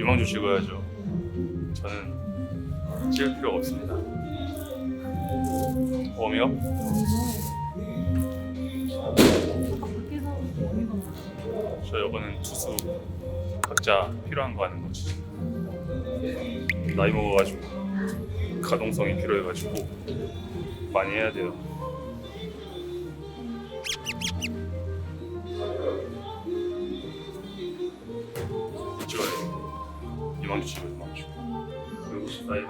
유망주 찍어야죠. 저는 찍을 필요가 없습니다. 웜이요? 저 이거는 투수 각자 필요한 거 하는 거지. 나이 먹어가지고 가동성이 필요해가지고 많이 해야 돼요. 찍어야 돼. 유망주 찍어야 유망주. 그리고 사이다.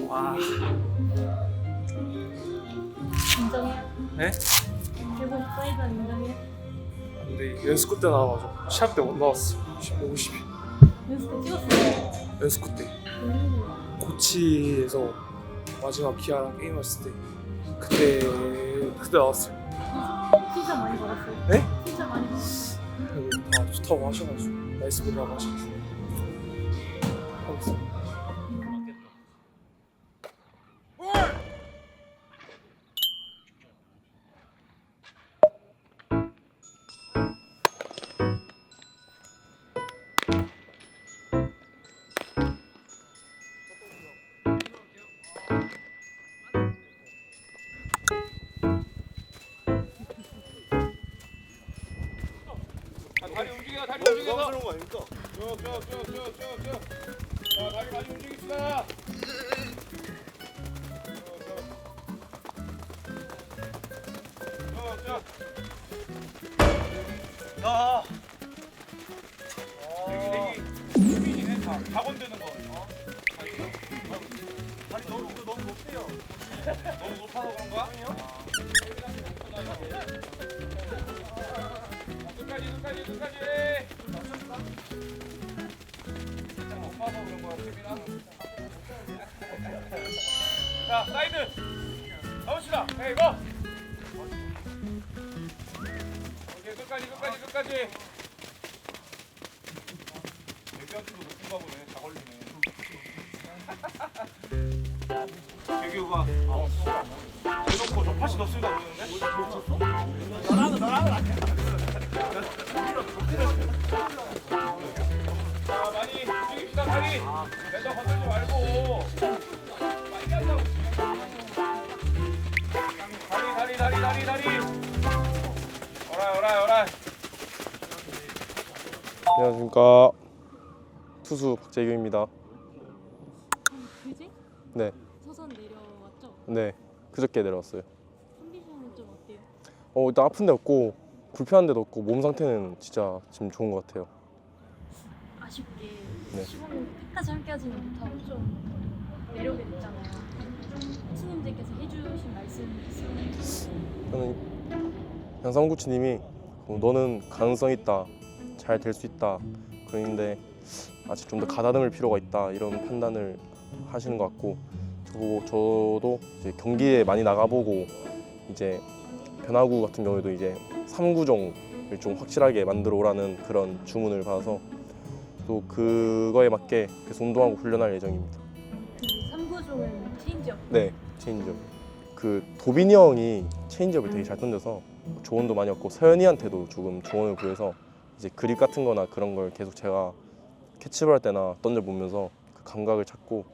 와. 인정해요? 네? 대본 사이즈는 인정해요? 근데 연습 때 나와가지고 시합 때 못 나왔어. 150이. 연습 때 찍었어요? 연습 때 고치에서 마지막 기아랑 게임했을 때 그때 나왔어요. 칭찬 많이 받았어요? 네? 칭찬 많이 받았어요? 다 좋다고 하셔가지고 나이스 보라고 하셔가지고 하고 있어요. 다리 움직여, 다리 움직여서. 거 아닙니까? 쭉. 자, 다리 많이 움직입시다. 쭉. 자. 대기. 수빈이네. 자, 각원되는 거. 다리 너무 높대요. 너무 높아서 그런가? 끝까지. 살짝 높아서 그런 거야, 태빈아. 자, 사이드. 가봅시다. 헤이, 고! 오케이, 끝까지. 맥주한테도 높은가 보네. 다 걸리네. 재규가 대놓고 저 팟이 넣습니다 그러는데? 너랑은 안 돼. 자, 많이 움직입시다, 다리. 맨날 건들지 말고. 빨리 한다고. 다리. 오라이. 안녕하십니까. 투수 박재규입니다. 그지? 네, 서산 내려왔죠? 네, 그저께 내려왔어요. 컨디션은 좀 어때요? 일단 아픈 데 없고 불편한 데도 없고 몸 상태는 진짜 지금 좋은 것 같아요. 아쉽게 네. 시범은 끝까지 함께하지는 못하고 좀 내려오게 됐잖아요. 코치님들께서 해주신 말씀 있으세요? 저는 양상훈 코치님이 너는 가능성 있다, 잘 될 수 있다 그러는데 아직 좀 더 가다듬을 필요가 있다 이런 판단을 하시는 것 같고 저도 이제 경기에 많이 나가보고 이제 변화구 같은 경우에도 이제 3구종을 좀 확실하게 만들어 오라는 그런 주문을 받아서 또 그거에 맞게 계속 운동하고 훈련할 예정입니다. 그 3구종은 체인지업. 네, 체인지업. 그 도빈이 형이 체인지업을 되게 잘 던져서 조언도 많이 얻고 서현이한테도 조금 조언을 구해서 이제 그립 같은 거나 그런 걸 계속 제가 캐치볼 할 때나 던져보면서 그 감각을 찾고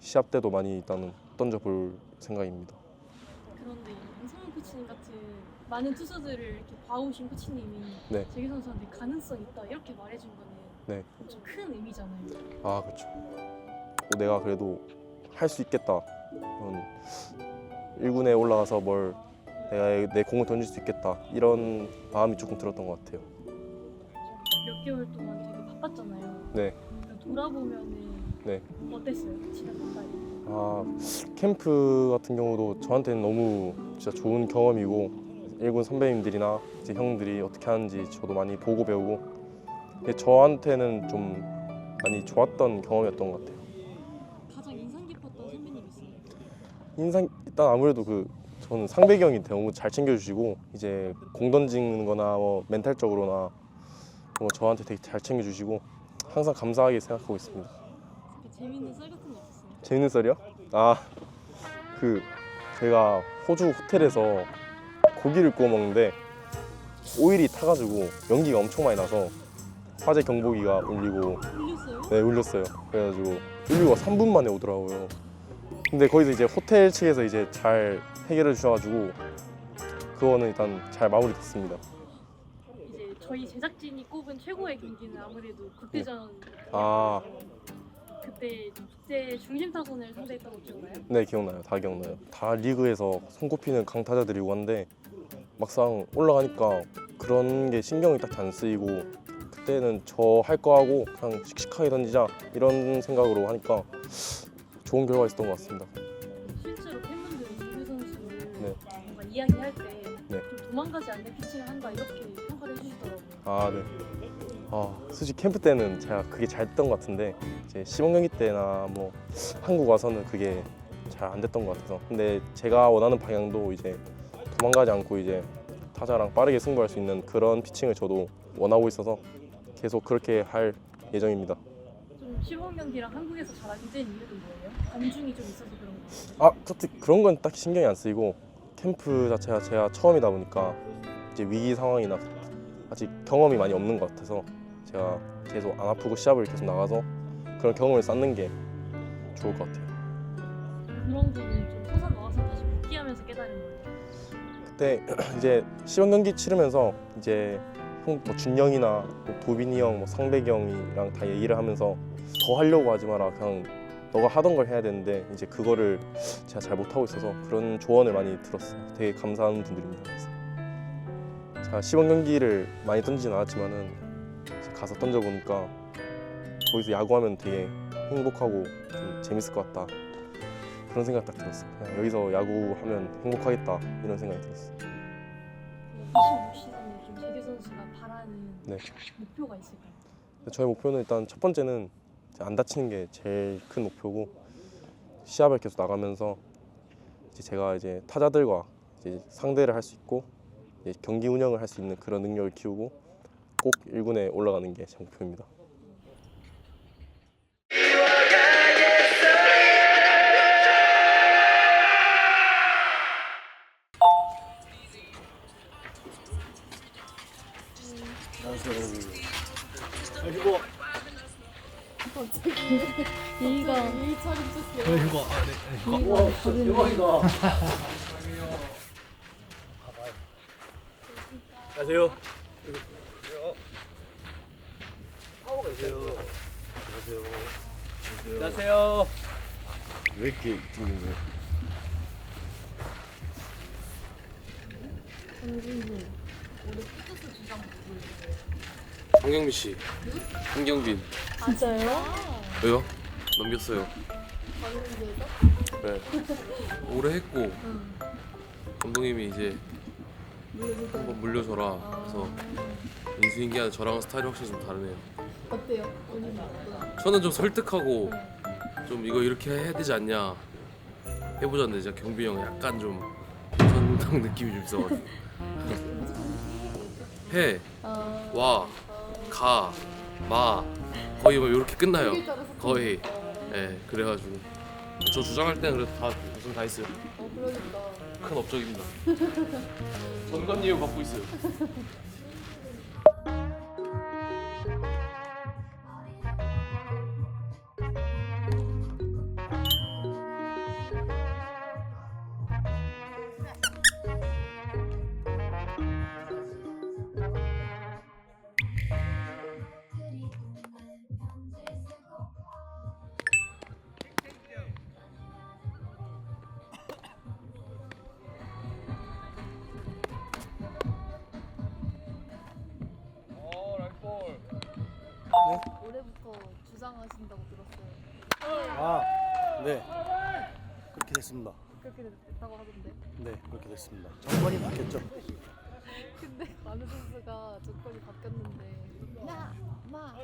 시합 때도 많이 일단은 던져볼 생각입니다. 그런데 양성훈 코치님 같은 많은 투수들을 이렇게 봐오신 코치님이 네. 재규 선수한테 가능성 있다 이렇게 말해준 거는 네. 엄청 큰 의미잖아요. 아, 그렇죠. 내가 그래도 할 수 있겠다. 1군에 올라가서 내가 내 공을 던질 수 있겠다. 이런 마음이 조금 들었던 것 같아요. 몇 개월 동안 되게 바빴잖아요. 네. 그러니까 돌아보면은 네. 어땠어요? 지난 한 달이? 캠프 같은 경우도 저한테는 너무 진짜 좋은 경험이고 1군 선배님들이나 이제 형들이 어떻게 하는지 저도 많이 보고 배우고 저한테는 좀 많이 좋았던 경험이었던 것 같아요. 가장 인상 깊었던 선배님 있어요? 일단 아무래도 저는 상백이 형이 너무 잘 챙겨주시고 이제 공 던지는 거나 멘탈적으로나 저한테 되게 잘 챙겨주시고 항상 감사하게 생각하고 있습니다. 재밌는 썰 같은 거 있었어요? 재밌는 썰이요? 제가 호주 호텔에서 고기를 구워 먹는데 오일이 타가지고 연기가 엄청 많이 나서 화재 경보기가 울리고 울렸어요? 네 울렸어요. 그래가지고 119가 3분 만에 오더라고요. 근데 거기서 이제 호텔 측에서 이제 잘 해결해 주셔가지고 그거는 일단 잘 마무리됐습니다. 이제 저희 제작진이 꼽은 최고의 경기는 아무래도 국대전. 아, 그때 국대 중심 타선을 상대했던 거 기억나요? 네 기억나요. 다 기억나요. 다 리그에서 손꼽히는 강타자들이고 한데 막상 올라가니까 그런 게 신경이 딱 안 쓰이고 그때는 저 할 거 하고 그냥 씩씩하게 던지자 이런 생각으로 하니까 좋은 결과가 있었던 것 같습니다. 실제로 팬분들이 조규 선수를 네. 뭔가 이야기할 때 네. 좀 도망가지 않는 피칭을 한다 이렇게 평가를 해주시더라고요. 아, 네. 솔직히 캠프 때는 제가 그게 잘 됐던 것 같은데 이제 시범 경기 때나 뭐 한국 와서는 그게 잘 안 됐던 것 같아서 근데 제가 원하는 방향도 이제 도망가지 않고 이제 타자랑 빠르게 승부할 수 있는 그런 피칭을 저도 원하고 있어서 계속 그렇게 할 예정입니다. 좀 시범 경기랑 한국에서 잘하게 된 이유는 뭐예요? 관중이 좀 있어서 그런 거예요? 그렇게 그런 건 딱히 신경이 안 쓰이고 캠프 자체가 제가 처음이다 보니까 이제 위기 상황이나 아직 경험이 많이 없는 것 같아서 제가 계속 안 아프고 시합을 계속 나가서 그런 경험을 쌓는 게 좋을 것 같아요. 그런 거는 좀 서서 나와서 다시 복귀하면서 깨달은 거예요. 그때 이제 시범 경기 치르면서 이제 뭐 준영이나 뭐 도빈이 형, 뭐 상백이 형이랑 다 얘기를 하면서 더 하려고 하지 마라. 그냥 너가 하던 걸 해야 되는데 이제 그거를 제가 잘 못하고 있어서 그런 조언을 많이 들었어요. 되게 감사한 분들입니다. 그래서 제가 시범 경기를 많이 던지진 않았지만은 이제 가서 던져보니까 거기서 야구하면 되게 행복하고 좀 재밌을 것 같다. 그런 생각 딱 들었어요. 그냥 여기서 야구하면 행복하겠다 이런 생각이 들었어요. 25시즌에 좀 재규 선수가 바라는 네. 목표가 있을까요? 저의 목표는 일단 첫 번째는 이제 안 다치는 게 제일 큰 목표고 시합을 계속 나가면서 이제 제가 이제 타자들과 이제 상대를 할 수 있고 이제 경기 운영을 할 수 있는 그런 능력을 키우고 꼭 1군에 올라가는 게 제 목표입니다. 예의가 안녕하세요. 안녕하세요. 왜 이렇게 찍는 거예요? 황경민 씨, 황경빈. 맞아요? 왜요? 넘겼어요. 네. 오래 했고 감독님이 이제 한번 물려줘라. 그래서 인수인계한 저랑 스타일이 확실히 좀 다르네요. 어때요? 저는 좀 설득하고 좀 이거 이렇게 해야 되지 않냐 해보자는데 진짜 경빈이 형은 약간 좀 전당 느낌이 좀 있어가지고 해, 와, 가, 마 거의 뭐 이렇게 끝나요. 거의. 네, 그래가지고 저 주장할 때는 그래도 다 우선 다 했어요. 큰 업적입니다. 전관예우 받고 있어요. 올해부터 주장하신다고 들었어요. 네. 그렇게 됐습니다. 그렇게 됐다고 하던데. 네, 그렇게 됐습니다. 정권이 바뀌었죠. 근데 만우 선수가 조건이 바뀌었는데 야, 마,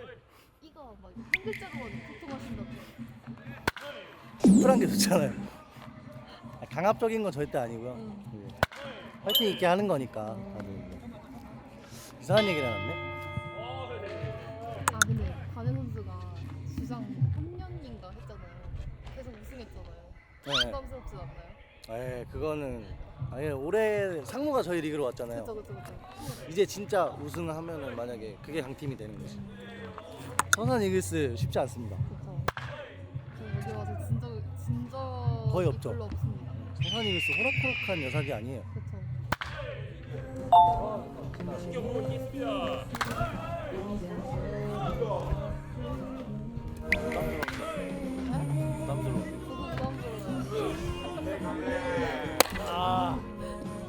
이거 막 한 글자로만 소통하신다고. 심플한 게 좋잖아요. 강압적인 건 절대 아니고요. 네. 화이팅 있게 하는 거니까. 다들 뭐. 이상한 얘기를 해놨네. 아 근데 관우 선수가 주장 3년인가 했잖아요. 계속 우승했잖아요. 네. 부담스럽지 않나요? 그거는 올해 상무가 저희 리그로 왔잖아요. 그쵸. 이제 진짜 우승하면은 만약에 그게 강팀이 되는 거지. 서산 이글스 쉽지 않습니다. 그쵸. 저 여기 와서 진짜 거의 없죠. 별로 없습니다. 서산 이글스 호락호락한 녀석이 아니에요. 그쵸. 부담스러워.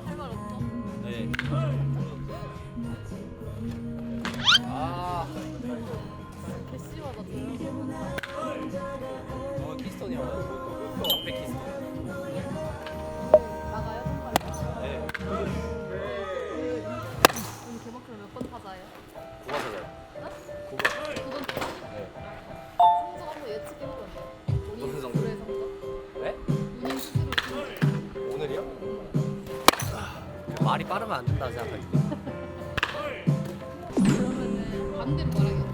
할말 없어? 네. 개씨마다 들어요. 키스톤이라고. 적배 키스톤. 나가요 정말. 네. 그럼 개막전 몇번 타자예요? 9번 사자요. 9번. 9번 타자? 네. 성적 한번 예측해보면 무슨 성적? 올해 성적? 네? 운영 수시로 오늘이요? 말이 빠르면 안 된다 생각하지. 그러면은 반대로 말하겠네.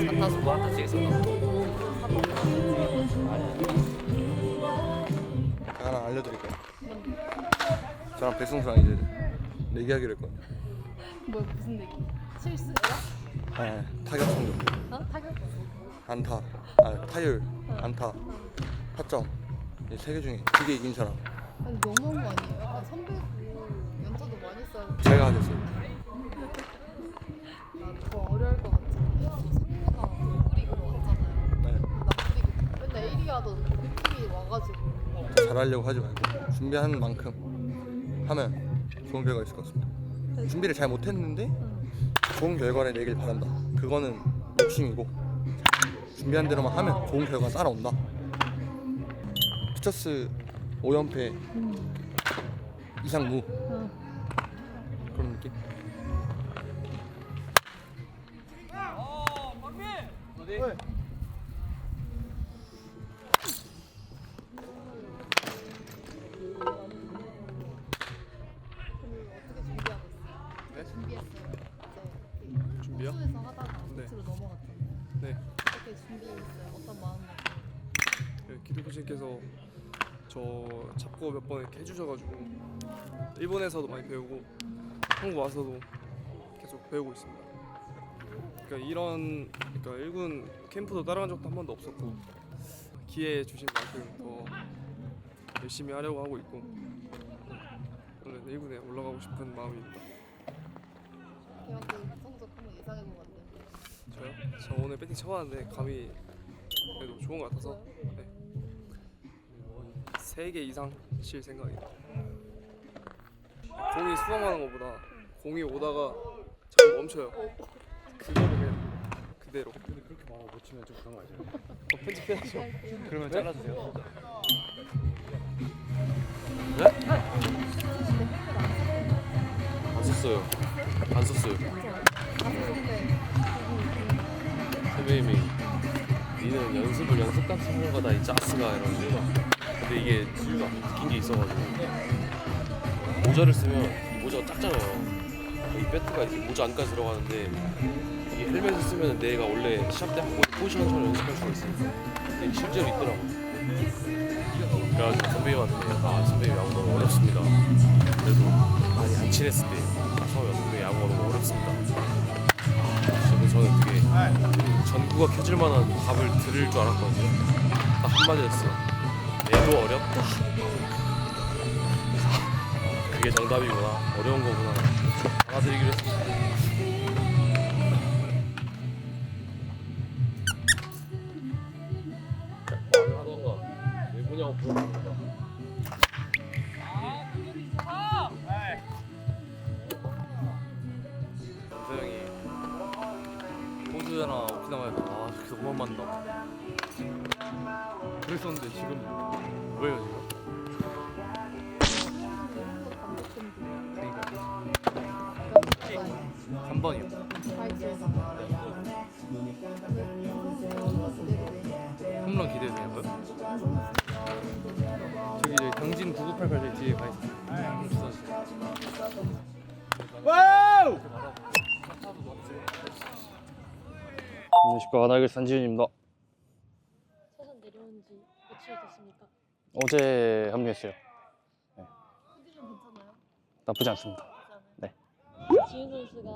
사타수 뭐한타 찍겠습니다. 하나 알려드릴까요? 저랑 백승수랑 이제 내기하기로 했거든요. 뭐야 무슨 얘기? 실수야? 타격 성적, 어? 타격? 안타, 타율, 안타, 타점 이 세 개 중에 두 개 이긴 사람. 아니 너무한 거 아니에요? 약간 선배고 연차도 많이 쌓여. 제가 하겠어요. 더 어려울 것 같아. 상무가 우리그로 왔잖아요. 네. 나쁘리그 맨날 1위 하던 팀이 와가지고 잘하려고 하지 말고 준비하는 만큼 하면 좋은 결과 있을 것 같습니다. 준비를 잘 못했는데 좋은 결과를 내길 바란다. 그거는 욕심이고 준비한 대로만 하면 좋은 결과가 따라온다. 피처스 5연패 이상 무 그런 느낌? 어떻게 준비하고 있어요? 네? 준비했어요. 이제 준비요? 호주에서 하다가 네. 코치로 넘어갔잖아요. 네. 어떻게 준비했어요? 어떤 마음으로? 기두부신께서 저 잡고 몇 번 이렇게 해주셔가지고 일본에서도 많이 배우고 한국 와서도 계속 배우고 있습니다. 그러니까 1군 캠프도 따라간 적도 한 번도 없었고 기회 주신 만큼 더 열심히 하려고 하고 있고 오늘 1군에 올라가고 싶은 마음입니다. 걔한테 성적 한번 예상해보면 안 돼요? 저요? 저 오늘 배팅 쳐봤는데 감이 그래도 좋은 것 같아서 네. 3개 이상 칠 생각입니다. 공이 수험하는 것보다 공이 오다가 잘 멈춰요. 그거를 그냥 그대로. 근데 그렇게 막 못 치면 좀 그런 거 아니에요? 편집해야죠. 그러면 잘라주세요. 안 썼어요. 안 썼어요. 선배님이 니는 연습을 연습같이 하는 거다 이 짜스가 이러는데 근데 이게 느낀 게 있어가지고 모자를 쓰면 이 모자가 작잖아요. 이 배트가 이렇게 모자 안까지 들어가는데 이게 헬멧을 쓰면 내가 원래 시합 때 하고 포지션처럼 연습할 수가 있어요. 근데 실제로 있더라고. 그래가지고 선배님한테 선배님 야구 너무 어렵습니다. 그래도 많이 안 친했을 때 처음에 선배님 야구가 너무 어렵습니다. 그래서 저는 되게 전구가 켜질 만한 답을 들을 줄 알았거든요. 딱 한마디였어요. 얘도 어렵다. 그래서 그게 정답이구나. 어려운 거구나. 받아들이기로 했습니다. 말을 하던가 왜 보냐고 물어봅니다. 이서영이 호주나 오키나와에서 그렇게 너무 만나 그랬었는데 지금 뭐예요 지금? 그러니까 3번이요. 홈런 기대해도 되는 거요? 저기 이제 경진 9988 뒤에 가 있어요. 안녕하십니까 하나이글 산지윤입니다. 서산 내려온 지 며칠 됐습니까? 어제 합류했어요. 컨디션 괜찮아요? 나쁘지 않습니다. 지훈 선수가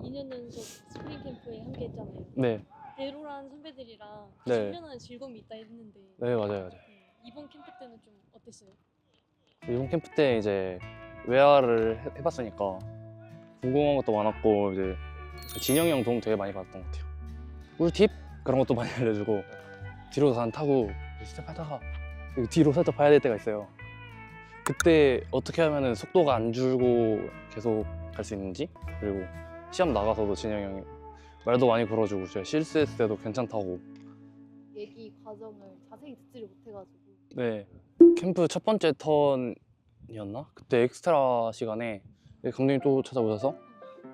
2년 연속 스프링 캠프에 함께 했잖아요. 네, 대로란 선배들이랑 네. 훈련하는 즐거움이 있다 했는데 네 맞아요. 이번 캠프 때는 좀 어땠어요? 이번 캠프 때 이제 외야를 해봤으니까 궁금한 것도 많았고 이제 진영이 형 도움 되게 많이 받았던 것 같아요. 꿀팁 그런 것도 많이 알려주고 뒤로 산 타고 시작하다가 뒤로 살짝 봐야 될 때가 있어요. 그때 어떻게 하면은 속도가 안 줄고 계속 갈 수 있는지, 그리고 시합 나가서도 진영이 형이 말도 많이 걸어주고 제가 실수했을 때도 괜찮다고. 얘기 과정을 자세히 듣지를 못해가지고. 네, 캠프 첫 번째 턴이었나? 그때 엑스트라 시간에 감독님 또 찾아오셔서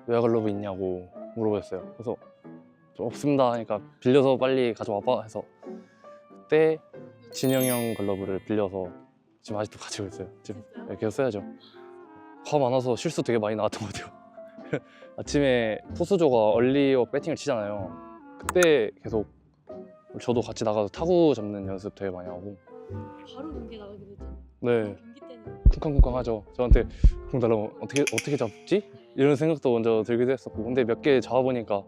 외야 글러브 있냐고 물어보셨어요. 그래서 없습니다 하니까 빌려서 빨리 가져와봐 해서 그때 진영이 형 글러브를 빌려서 지금 아직도 가지고 있어요. 지금 네, 계속 써야죠. 화 많아서 실수 되게 많이 나왔던 것 같아요. 아침에 포수조가 얼리어 배팅을 치잖아요. 그때 계속 저도 같이 나가서 타구 잡는 연습 되게 많이 하고. 바로 경기에 나가게 되잖아요. 네, 경기 때는 쿵쾅쿵쾅 하죠. 저한테 공 달라고 어떻게 잡지? 이런 생각도 먼저 들기도 했었고, 근데 몇 개 잡아보니까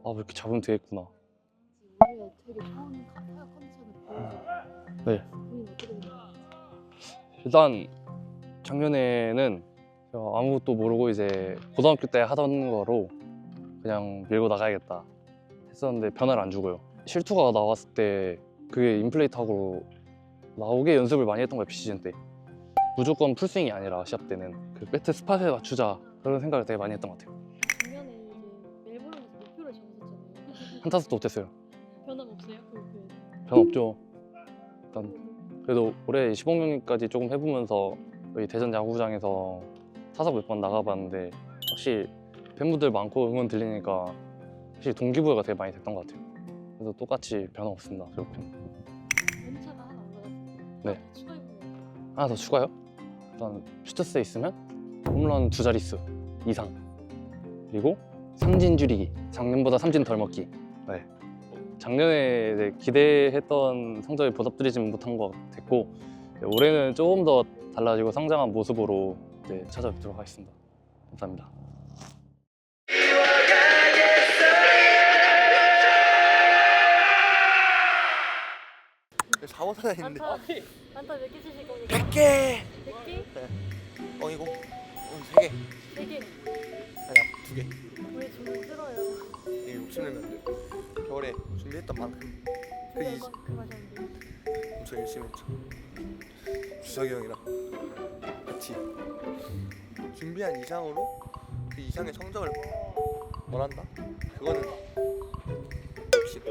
아, 이렇게 잡으면 되겠구나. 우리가 되게 좋은 타격 컨디션을 보여서. 네. 본인 어떻게 생각해요? 일단 작년에는 제가 아무것도 모르고 이제 고등학교 때 하던 거로 그냥 밀고 나가야겠다 했었는데 변화를 안 주고요. 실투가 나왔을 때 그게 인플레이트하고 나오게 연습을 많이 했던 거예요. 비시즌 때 무조건 풀스윙이 아니라 시합 때는 그 배트 스팟에 맞추자 그런 생각을 되게 많이 했던 것 같아요. 작년에 이제 멜버른에서 목표를 정했었잖아요. 한 타석도 못했어요. 변함없어요? 그 변화 없죠. 일단 그래도 올해 시범경기까지 조금 해보면서 여기 대전 야구장에서 타석 몇 번 나가봤는데 확실히 팬분들 많고 응원 들리니까 확실히 동기부여가 되게 많이 됐던 것 같아요. 그래서 똑같이 변화 없습니다. 저렇게는. 연차가 하나 올라갔어요. 네. 추가해보면 하나 더 추가요? 일단 슈터스에 있으면 홈런 2자릿수 이상, 그리고 삼진 줄이기, 작년보다 삼진 덜 먹기. 네. 작년에 이제 기대했던 성적에 보답드리지는 못한 것 같았고, 올해는 조금 더 달라지고 성장한 모습으로 이제 찾아뵙도록 하겠습니다. 감사합니다. 4번 하나 있는데 안타 몇 개 치실 겁니까? 100개! 100개? 뻥이고 3개 3개? 아니야 2개. 왜 저는 들어요? 이게 욕심내면 안 돼. 겨울에 준비했던 만큼 그 이- 그만큼 하셨는데 엄청 열심히 했죠. 주석이 형이랑 같이 준비한 이상으로 그 이상의 성적을 원한다? 그거는 욕심.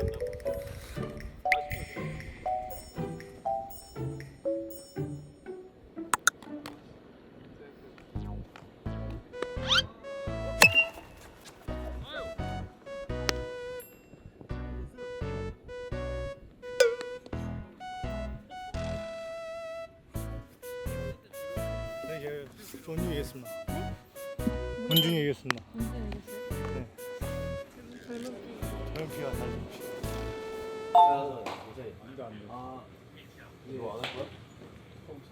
네, 원중이 이겼습니다. 원중이 이겼습니다. 언제 알겠어요? 네. 젊은 피 저는 피가 잘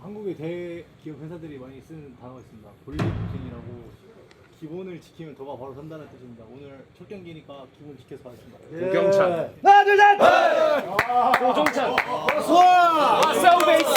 한국의 대기업 회사들이 많이 쓰는 단어가 있습니다. 본립부팅이라고 기본을 지키면 도가 바로 선다는 뜻입니다. 오늘 첫 경기니까 기본 지켜서 하겠습니다. 고경찬. 하나 둘 셋! 조종찬. 수아! 싸움 베이스!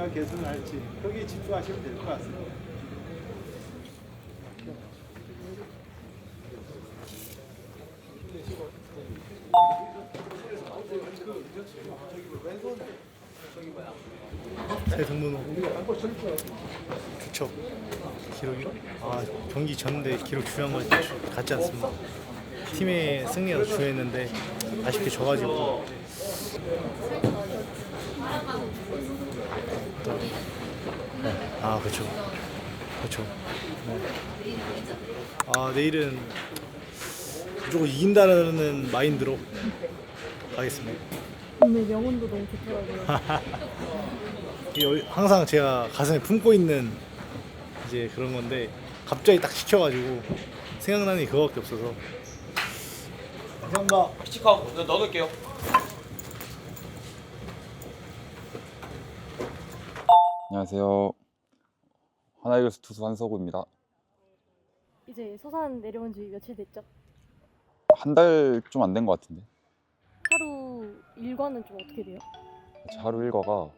과연 개선할지 거기에 집중하시면 될 것 같습니다. 최승문호 좋죠. 기록이 경기 졌는데 기록 중요한 것 같지 않습니다. 팀의 승리가 더 중요했는데 아쉽게 져가지고 그렇죠. 그렇죠. 내일은 무조건 이긴다는 마인드로 가겠습니다. 오늘 명언도 너무 좋더라고요. 항상 제가 가슴에 품고 있는 이제 그런 건데 갑자기 딱 시켜가지고 생각나는 게 그거밖에 없어서. 감사합니다. 피치카우 넣어둘게요. 안녕하세요. 하나이글스 투수 한서구입니다. 이제 서산 내려온 지 며칠 됐죠? 한 달 좀 안 된 것 같은데. 하루 일과는 좀 어떻게 돼요? 하루 일과가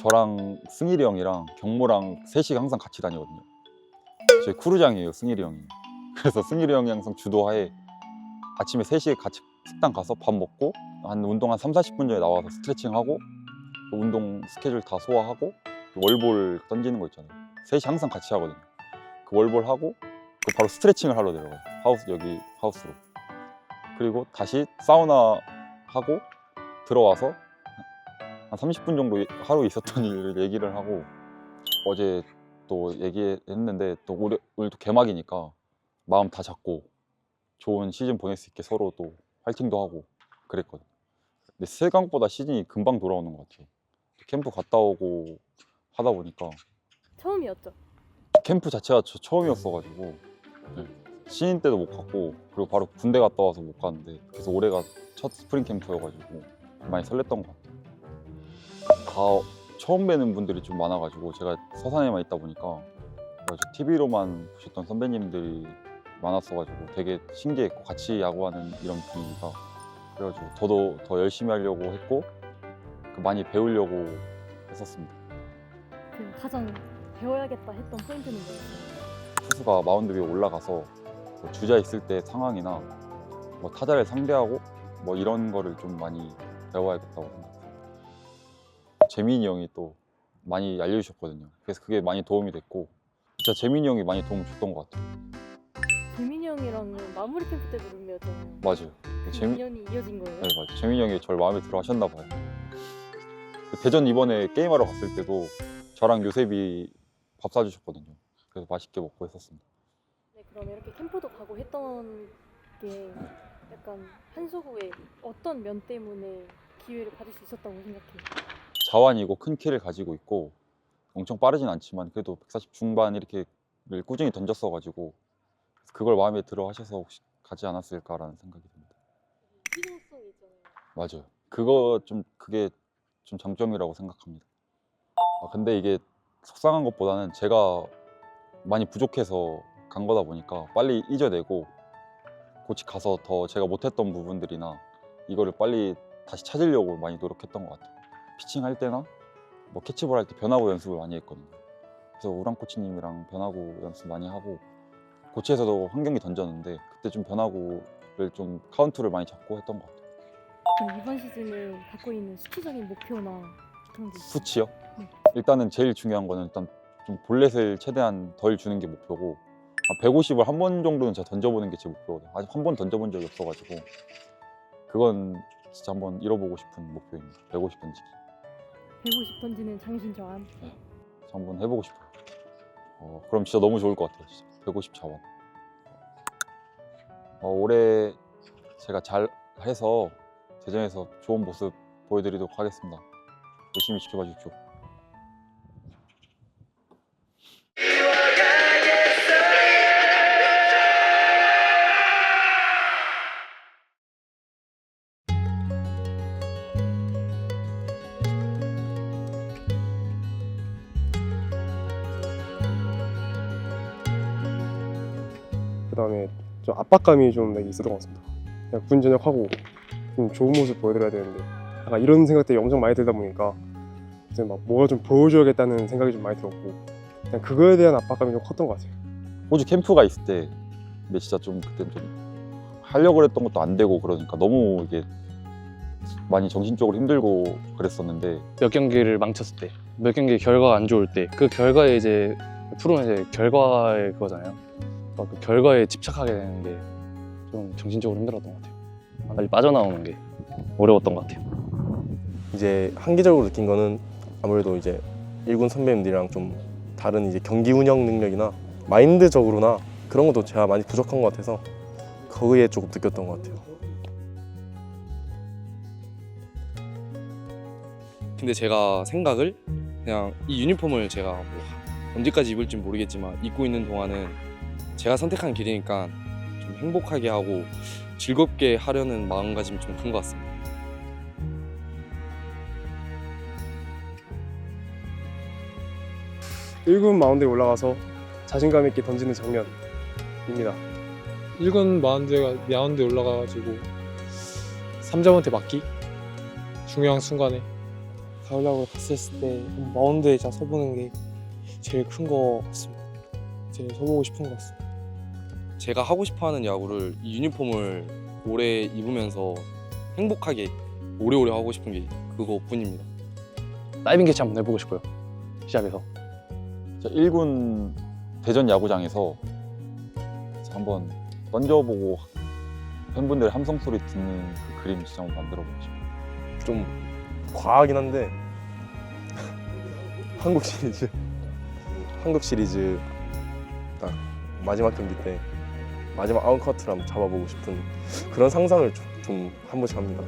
저랑 승일이 형이랑 경모랑 셋이 항상 같이 다니거든요. 저희 크루장이에요, 승일이 형이. 그래서 승일이 형이 항상 주도하에 아침에 3시에 같이 식당 가서 밥 먹고 한 운동 한 30-40분 전에 나와서 스트레칭하고 운동 스케줄 다 소화하고 월볼 던지는 거 있잖아요. 3시 항상 같이 하거든요. 그 월볼 하고 바로 스트레칭을 하러 내려가요. 여기 하우스로. 그리고 다시 사우나 하고 들어와서 한 30분 정도 하루 있었던 일을 얘기를 하고 어제 또 얘기했는데 또 오늘 또 개막이니까 마음 다 잡고 좋은 시즌 보낼 수 있게 서로 또 화이팅도 하고 그랬거든요. 근데 생각보다 시즌이 금방 돌아오는 것 같아요. 캠프 갔다 오고 하다 보니까 처음이었죠? 캠프 자체가 처음이었어가지고 신인 때도 못 갔고 그리고 바로 군대 갔다 와서 못 갔는데 그래서 올해가 첫 스프링 캠프여가지고 많이 설렜던 것 같아요. 다 처음 뵈는 분들이 좀 많아가지고 제가 서산에만 있다 보니까 TV로만 보셨던 선배님들이 많았어가지고 되게 신기했고 같이 야구하는 이런 분위기가 그래가지고 저도 더 열심히 하려고 했고 많이 배우려고 했었습니다. 가장 배워야겠다 했던 포인트는 뭐였어요? 투수가 마운드 위에 올라가서 주자 있을 때 상황이나 타자를 상대하고 이런 거를 좀 많이 배워야겠다고 생각해요. 재민이 형이 또 많이 알려주셨거든요. 그래서 그게 많이 도움이 됐고 진짜 재민이 형이 많이 도움 줬던 것 같아요. 재민이 형이랑은 마무리 캠프 때도 룸메였잖아요. 맞아요. 인연이 이어진 거예요? 네, 맞아요. 재민이 형이 저를 마음에 들어 하셨나 봐요. 대전 이번에 게임하러 갔을 때도 저랑 요셉이 밥 사주셨거든요. 그래서 맛있게 먹고 했었습니다. 네, 그럼 이렇게 캠프도 가고 했던 게 약간 한수구의 어떤 면 때문에 기회를 받을 수 있었다고 생각해요? 자완이고 큰 키를 가지고 있고 엄청 빠르진 않지만 그래도 140 중반 이렇게 꾸준히 던졌어가지고 그걸 마음에 들어 하셔서 혹시 가지 않았을까라는 생각이 듭니다. 유기동성이 있잖아요. 맞아요. 그게 좀 장점이라고 생각합니다. 근데 이게 속상한 것보다는 제가 많이 부족해서 간 거다 보니까 빨리 잊어내고 고치 가서 더 제가 못했던 부분들이나 이거를 빨리 다시 찾으려고 많이 노력했던 것 같아요. 피칭할 때나 캐치볼 할 때 변화구 연습을 많이 했거든요. 그래서 우랑 코치님이랑 변화구 연습 많이 하고 고치에서도 한 경기 던졌는데 그때 좀 변화구를 좀 카운트를 많이 잡고 했던 것 같아요. 그럼 이번 시즌에 갖고 있는 수치적인 목표나 그런 게 있어요? 수치요? 네. 일단은 제일 중요한 거는 일단 좀 볼넷을 최대한 덜 주는 게 목표고 150을 한 번 정도는 제가 던져보는 게 제 목표거든요. 아직 한 번 던져본 적이 없어가지고 그건 진짜 한번 잃어보고 싶은 목표입니다. 150 던지기. 150 던지는 장신저안. 네. 한번 해보고 싶어요. 그럼 진짜 너무 좋을 것 같아요. 진짜 150 자원. 올해 제가 잘 해서 대전에서 좋은 모습 보여드리도록 하겠습니다. 열심히 지켜봐 주십시오. 그다음에 좀 압박감이 좀 있었던 것 같습니다. 그냥 군 전역하고 좀 좋은 모습 보여드려야 되는데 약간 이런 생각 때문에 엄청 많이 들다 보니까 이제 막 뭐가 좀 보여줘야겠다는 생각이 좀 많이 들었고 그냥 그거에 대한 압박감이 좀 컸던 것 같아요. 호주 캠프가 있을 때 근데 진짜 좀 그때 좀 하려고 했던 것도 안 되고 그러니까 너무 이게 많이 정신적으로 힘들고 그랬었는데 몇 경기를 망쳤을 때, 몇 경기 결과가 안 좋을 때 그 결과에 이제 프로는 이제 결과의 그거잖아요. 그 결과에 집착하게 되는 게 좀 정신적으로 힘들었던 것 같아요. 빨리 빠져나오는 게 어려웠던 것 같아요. 이제 한계적으로 느낀 거는 아무래도 이제 1군 선배님들이랑 좀 다른 이제 경기 운영 능력이나 마인드적으로나 그런 것도 제가 많이 부족한 것 같아서 거기에 조금 느꼈던 것 같아요. 근데 제가 생각을 그냥 이 유니폼을 제가 뭐 언제까지 입을지 모르겠지만 입고 있는 동안은 제가 선택한 길이니까 좀 행복하게 하고 즐겁게 하려는 마음가짐이 좀 큰 것 같습니다. 일군 마운드에 올라가서 자신감 있게 던지는 장면입니다. 1군 마운드에 올라가가지고 3점한테 맞기 중요한 순간에 가을야구를 갔을 때 마운드에 진짜 서보는 게 제일 큰 거 같습니다. 제일 서보고 싶은 것 같습니다. 제가 하고 싶어하는 야구를 이 유니폼을 오래 입으면서 행복하게 오래오래 하고 싶은 게 그거뿐입니다. 다이빙 캐치 한번 해보고 싶어요. 시합에서. 1군 대전 야구장에서 한번 던져보고 팬분들의 함성 소리 듣는 그 그림 진짜 한번 만들어보고 싶어요. 좀 과하긴 한데 한국 시리즈 딱 마지막 경기 때 마지막 아웃 커트를 한번 잡아보고 싶은 그런 상상을 좀 한 번씩 합니다.